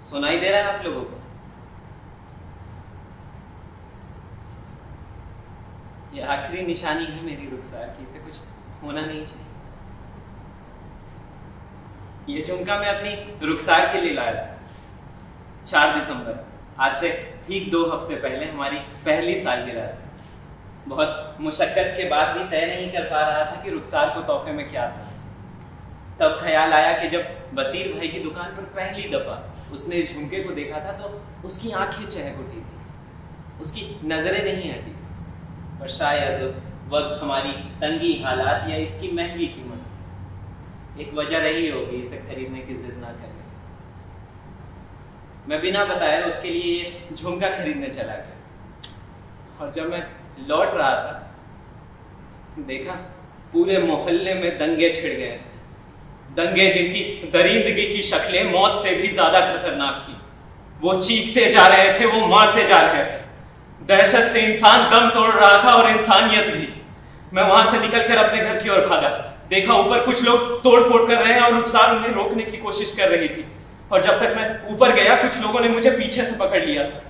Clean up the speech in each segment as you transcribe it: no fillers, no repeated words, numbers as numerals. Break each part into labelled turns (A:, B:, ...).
A: सुनाई दे रहा है आप लोगों को? ये आखिरी निशानी है मेरी रुखसार की, इसे कुछ होना नहीं चाहिए। ये झुमका मैं अपनी रुखसार के लिए लाया था 4 दिसंबर, आज से ठीक 2 हफ्ते पहले हमारी पहली सालगिरह थी। बहुत मुशक्कत के बाद भी तय नहीं कर पा रहा था कि रुखसार को तोहफे में क्या था। तब ख्याल आया कि जब बसीर भाई की दुकान पर पहली दफा उसने इस झुमके को देखा था तो उसकी आंखें चहक उठी थी, उसकी नजरें नहीं हटी। और शायद उस वक्त हमारी तंगी हालात या इसकी महंगी कीमत एक वजह रही होगी इसे खरीदने की जिद ना करने। मैं बिना बताए उसके लिए ये झुमका खरीदने चला गया। और जब मैं लौट रहा था देखा पूरे मोहल्ले में दंगे छिड़ गए थे। दंगे जिनकी दरिंदगी की शक्लें मौत से भी ज्यादा खतरनाक थी। वो चीखते जा रहे थे, वो मारते जा रहे थे। दहशत से इंसान दम तोड़ रहा था और इंसानियत भी। मैं वहां से निकलकर अपने घर की ओर भागा। देखा ऊपर कुछ लोग तोड़फोड़ कर रहे हैं और रुखसार उन्हें रोकने की कोशिश कर रही थी। और जब तक मैं ऊपर गया कुछ लोगों ने मुझे पीछे से पकड़ लिया था।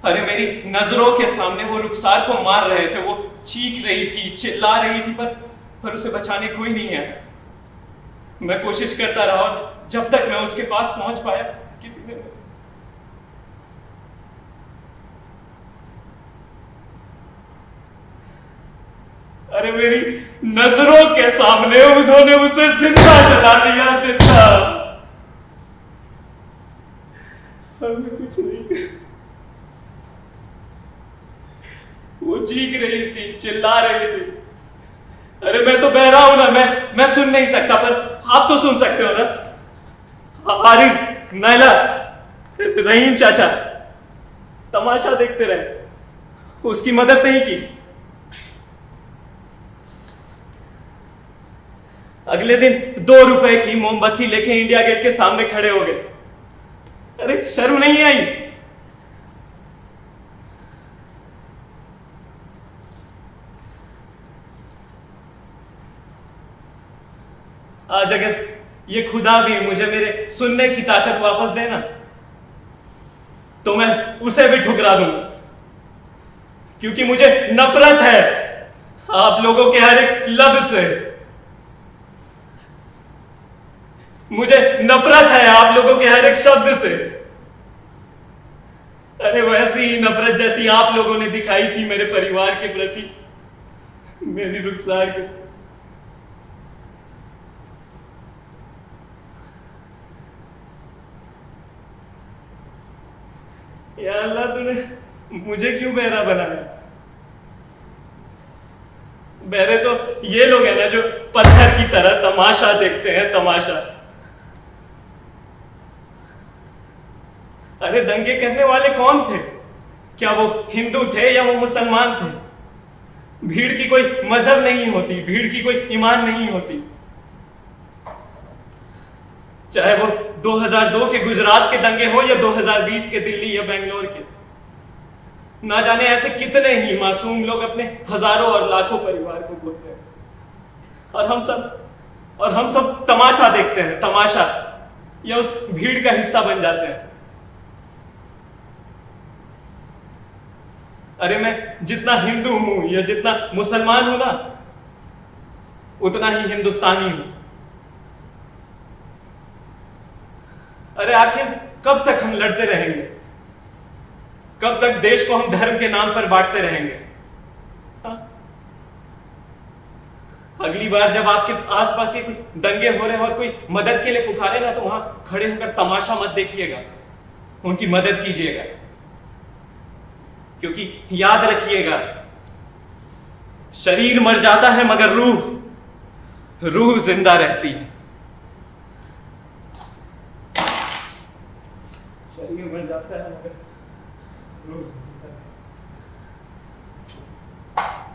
A: अरे मेरी नजरों के सामने वो रुखसार को मार रहे थे। वो चीख रही थी, चिल्ला रही थी, पर उसे बचाने कोई नहीं आया। मैं कोशिश करता रहा और जब तक मैं उसके पास पहुंच पाया किसी ने अरे मेरी नजरों के सामने उन्होंने उसे जिंदा जला दिया, जिंदा। और मैं कुछ नहीं। वो चीख रही थी, चिल्ला रही थी। अरे मैं तो बहरा हूं ना, मैं सुन नहीं सकता, पर आप तो सुन सकते हो ना। हारिस, नायला, रहीम चाचा तमाशा देखते रहे, उसकी मदद नहीं की। अगले दिन 2 रुपए की मोमबत्ती लेके इंडिया गेट के सामने खड़े हो गए। अरे शर्म नहीं आई? आज अगर ये खुदा भी मुझे मेरे सुनने की ताकत वापस देना तो मैं उसे भी ठुकरा दूंगा, क्योंकि मुझे नफरत है आप लोगों के हर एक लब से। मुझे नफरत है आप लोगों के हर एक शब्द से। अरे वैसी ही नफरत जैसी आप लोगों ने दिखाई थी मेरे परिवार के प्रति, मेरी रुखसार के। या अल्लाह, तूने मुझे क्यों बहरा बनाया? बहरे तो ये लोग हैं ना जो पत्थर की तरह तमाशा देखते हैं, तमाशा। अरे दंगे करने वाले कौन थे? क्या वो हिंदू थे या वो मुसलमान थे? भीड़ की कोई मजहब नहीं होती, भीड़ की कोई ईमान नहीं होती। चाहे वो 2002 के गुजरात के दंगे हो या 2020 के दिल्ली या बेंगलोर के, ना जाने ऐसे कितने ही मासूम लोग अपने हजारों और लाखों परिवार को खोते हैं। और हम सब तमाशा देखते हैं, तमाशा, या उस भीड़ का हिस्सा बन जाते हैं। अरे मैं जितना हिंदू हूं या जितना मुसलमान हूं ना, उतना ही हिंदुस्तानी हूं। अरे आखिर कब तक हम लड़ते रहेंगे? कब तक देश को हम धर्म के नाम पर बांटते रहेंगे? हाँ? अगली बार जब आपके आसपास ये कोई दंगे हो रहे हैं और कोई मदद के लिए पुकारे ना, तो वहां खड़े होकर तमाशा मत देखिएगा, उनकी मदद कीजिएगा। क्योंकि याद रखिएगा, शरीर मर जाता है मगर रूह जिंदा रहती है। शरीर मर जाता है मगर रूह जिंदा रहती है।